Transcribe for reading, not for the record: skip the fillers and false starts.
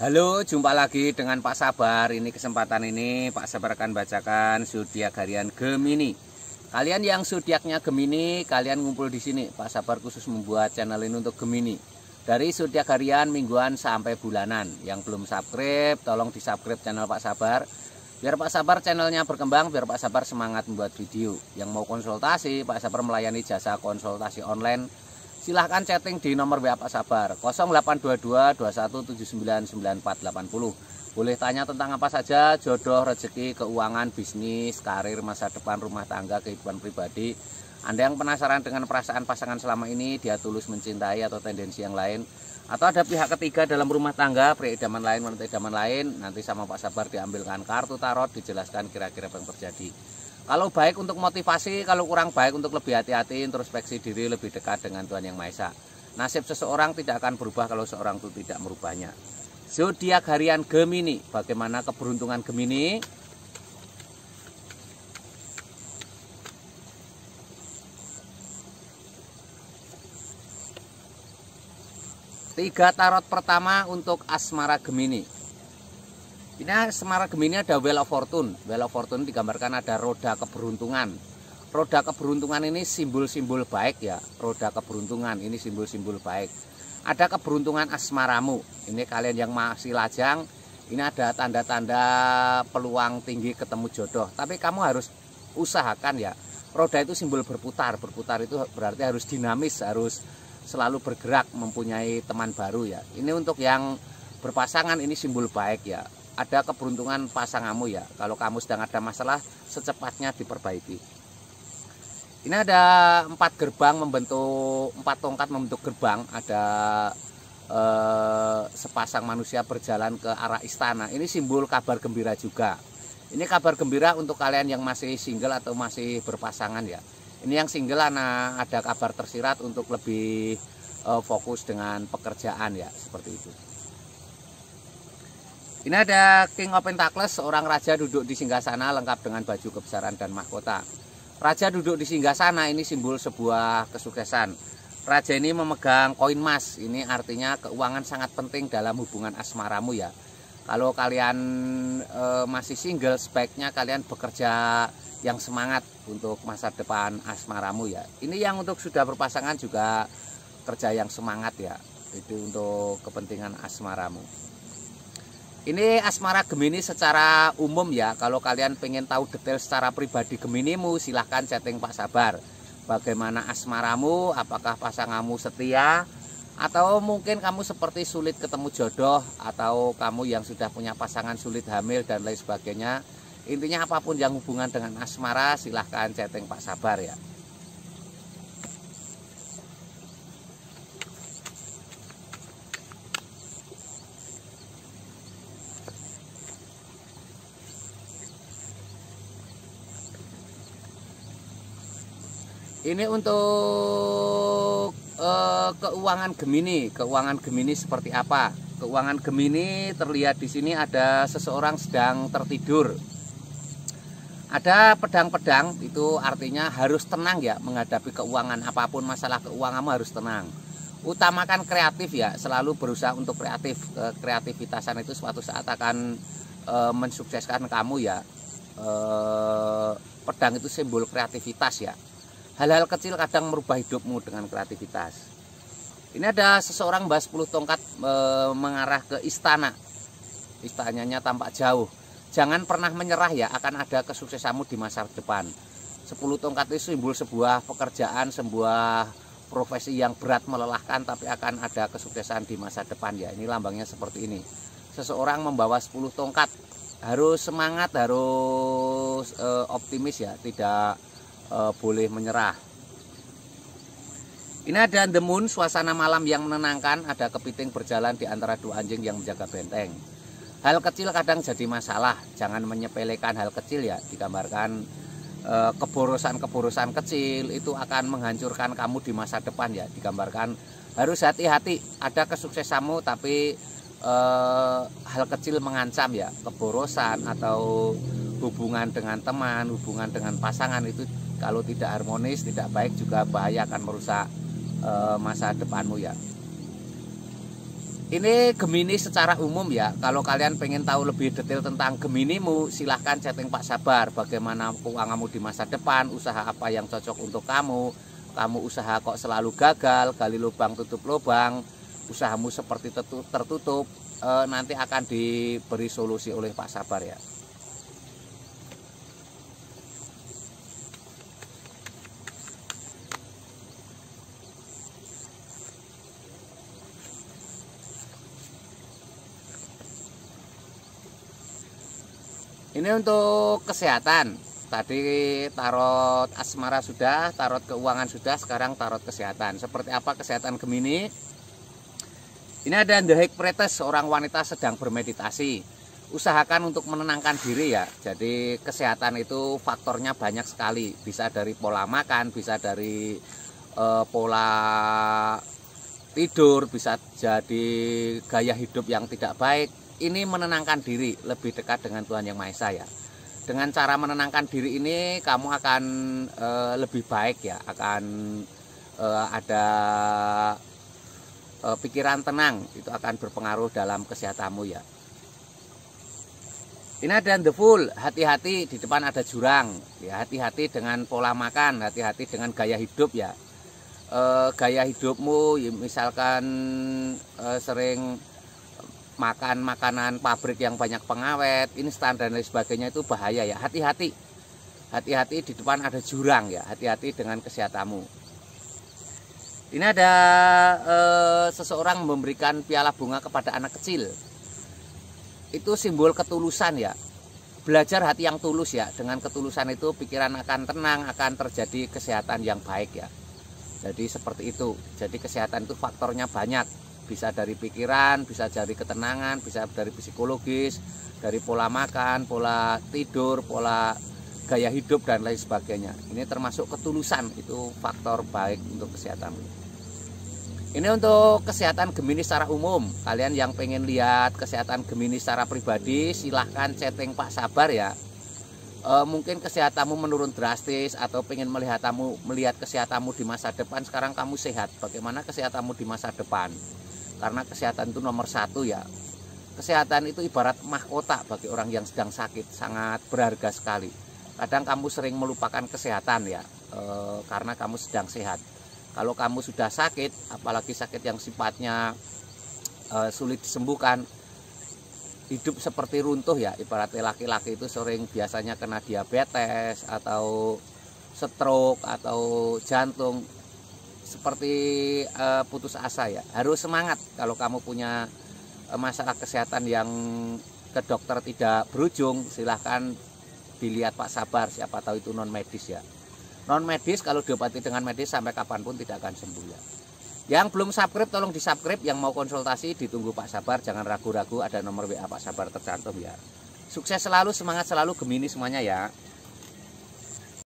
Halo, jumpa lagi dengan Pak Sabar. Ini kesempatan ini Pak Sabar akan bacakan zodiak harian Gemini. Kalian yang zodiaknya Gemini, kalian ngumpul di sini. Pak Sabar khusus membuat channel ini untuk Gemini. Dari zodiak harian, mingguan sampai bulanan. Yang belum subscribe, tolong di-subscribe channel Pak Sabar. Biar Pak Sabar channelnya berkembang, biar Pak Sabar semangat membuat video. Yang mau konsultasi, Pak Sabar melayani jasa konsultasi online. Silahkan chatting di nomor WA Pak Sabar 0822 21799480. Boleh tanya tentang apa saja, jodoh, rezeki, keuangan, bisnis, karir, masa depan, rumah tangga, kehidupan pribadi. Anda yang penasaran dengan perasaan pasangan selama ini, dia tulus mencintai atau tendensi yang lain, atau ada pihak ketiga dalam rumah tangga, pria idaman lain, wanita idaman lain, nanti sama Pak Sabar diambilkan kartu tarot, dijelaskan kira-kira apa yang terjadi. Kalau baik untuk motivasi, kalau kurang baik untuk lebih hati-hati, introspeksi diri, lebih dekat dengan Tuhan Yang Maha Esa. Nasib seseorang tidak akan berubah kalau seorang itu tidak merubahnya. Zodiak harian Gemini, bagaimana keberuntungan Gemini? Tiga tarot pertama untuk asmara Gemini. Ini asmara Gemini ada Wheel of Fortune. Wheel of Fortune digambarkan ada roda keberuntungan. Roda keberuntungan ini simbol-simbol baik ya. Roda keberuntungan ini simbol-simbol baik. Ada keberuntungan asmaramu. Ini kalian yang masih lajang, ini ada tanda-tanda peluang tinggi ketemu jodoh. Tapi kamu harus usahakan ya. Roda itu simbol berputar. Berputar itu berarti harus dinamis, harus selalu bergerak, mempunyai teman baru ya. Ini untuk yang berpasangan ini simbol baik ya. Ada keberuntungan pasanganmu ya. Kalau kamu sedang ada masalah, secepatnya diperbaiki. Ini ada 4 gerbang membentuk, 4 tongkat membentuk gerbang. Ada sepasang manusia berjalan ke arah istana. Ini simbol kabar gembira juga. Ini kabar gembira untuk kalian yang masih single atau masih berpasangan ya. Ini yang single ada kabar tersirat untuk lebih fokus dengan pekerjaan ya, seperti itu. Ini ada King of Pentacles, seorang raja duduk di singgasana lengkap dengan baju kebesaran dan mahkota. Raja duduk di singgasana ini simbol sebuah kesuksesan. Raja ini memegang koin emas, ini artinya keuangan sangat penting dalam hubungan asmaramu ya. Kalau kalian masih single, sebaiknya kalian bekerja yang semangat untuk masa depan asmaramu ya. Ini yang untuk sudah berpasangan juga kerja yang semangat ya. Itu untuk kepentingan asmaramu. Ini asmara Gemini secara umum ya. Kalau kalian pengen tahu detail secara pribadi Geminimu, silahkan chatting Pak Sabar. Bagaimana asmaramu, apakah pasanganmu setia, atau mungkin kamu seperti sulit ketemu jodoh, atau kamu yang sudah punya pasangan sulit hamil dan lain sebagainya. Intinya apapun yang hubungan dengan asmara, silahkan chatting Pak Sabar ya. Ini untuk keuangan Gemini. Keuangan Gemini seperti apa? Keuangan Gemini terlihat di sini ada seseorang sedang tertidur. Ada pedang-pedang, itu artinya harus tenang ya menghadapi keuangan. Apapun masalah keuanganmu harus tenang. Utamakan kreatif ya, selalu berusaha untuk kreatif. Kreativitasan itu suatu saat akan mensukseskan kamu ya. Pedang itu simbol kreativitas ya. Hal-hal kecil kadang merubah hidupmu dengan kreativitas. Ini ada seseorang bawa 10 tongkat mengarah ke istana. Istananya tampak jauh. Jangan pernah menyerah ya, akan ada kesuksesanmu di masa depan. 10 tongkat itu simbol sebuah pekerjaan, sebuah profesi yang berat melelahkan, tapi akan ada kesuksesan di masa depan ya. Ini lambangnya seperti ini. Seseorang membawa 10 tongkat. Harus semangat, harus optimis ya, tidak boleh menyerah. Ini ada The Moon, suasana malam yang menenangkan. Ada kepiting berjalan di antara 2 anjing yang menjaga benteng. Hal kecil kadang jadi masalah. Jangan menyepelekan hal kecil ya. Digambarkan keborosan-keborosan kecil itu akan menghancurkan kamu di masa depan ya. Digambarkan harus hati-hati. Ada kesuksesanmu tapi hal kecil mengancam ya. Keborosan atau hubungan dengan teman, hubungan dengan pasangan itu kalau tidak harmonis, tidak baik, juga bahaya, akan merusak masa depanmu ya. Ini Gemini secara umum ya. Kalau kalian pengen tahu lebih detail tentang Geminimu, silahkan chatting Pak Sabar. Bagaimana keuanganmu di masa depan, usaha apa yang cocok untuk kamu. Kamu usaha kok selalu gagal, gali lubang tutup lubang, usahamu seperti tertutup, nanti akan diberi solusi oleh Pak Sabar ya. Ini untuk kesehatan. Tadi tarot asmara sudah, tarot keuangan sudah, sekarang tarot kesehatan. Seperti apa kesehatan Gemini? Ini ada The High Priestess, seorang wanita sedang bermeditasi. Usahakan untuk menenangkan diri ya. Jadi kesehatan itu faktornya banyak sekali. Bisa dari pola makan, bisa dari pola tidur, bisa jadi gaya hidup yang tidak baik. Ini menenangkan diri, lebih dekat dengan Tuhan Yang Maha Esa ya. Dengan cara menenangkan diri ini kamu akan lebih baik ya, akan ada pikiran tenang, itu akan berpengaruh dalam kesehatanmu ya. Ini ada The Fool, hati-hati di depan ada jurang ya, hati-hati dengan pola makan, hati-hati dengan gaya hidup ya. Gaya hidupmu misalkan sering makan makanan pabrik yang banyak pengawet, instan dan lain sebagainya, itu bahaya ya. Hati-hati. Hati-hati di depan ada jurang ya. Hati-hati dengan kesehatanmu. Ini ada seseorang memberikan piala bunga kepada anak kecil. Itu simbol ketulusan ya. Belajar hati yang tulus ya. Dengan ketulusan itu pikiran akan tenang, akan terjadi kesehatan yang baik ya. Jadi seperti itu. Jadi kesehatan itu faktornya banyak. Bisa dari pikiran, bisa dari ketenangan, bisa dari psikologis, dari pola makan, pola tidur, pola gaya hidup dan lain sebagainya. Ini termasuk ketulusan, itu faktor baik untuk kesehatan. Ini untuk kesehatan Gemini secara umum. Kalian yang pengen lihat kesehatan Gemini secara pribadi, silahkan chatting Pak Sabar ya. Mungkin kesehatanmu menurun drastis atau pengen melihat kesehatanmu di masa depan. Sekarang kamu sehat, bagaimana kesehatanmu di masa depan? Karena kesehatan itu nomor satu ya. Kesehatan itu ibarat mahkota bagi orang yang sedang sakit, sangat berharga sekali. Kadang kamu sering melupakan kesehatan ya, karena kamu sedang sehat. Kalau kamu sudah sakit, apalagi sakit yang sifatnya sulit disembuhkan, hidup seperti runtuh ya. Ibaratnya laki-laki itu sering biasanya kena diabetes atau stroke atau jantung, seperti putus asa ya. Harus semangat. Kalau kamu punya masalah kesehatan yang ke dokter tidak berujung, silahkan dilihat Pak Sabar, siapa tahu itu non medis ya. Non medis kalau diobati dengan medis sampai kapanpun tidak akan sembuh ya. Yang belum subscribe tolong di subscribe, yang mau konsultasi ditunggu Pak Sabar, jangan ragu-ragu, ada nomor WA Pak Sabar tercantum ya. Sukses selalu, semangat selalu Gemini semuanya ya.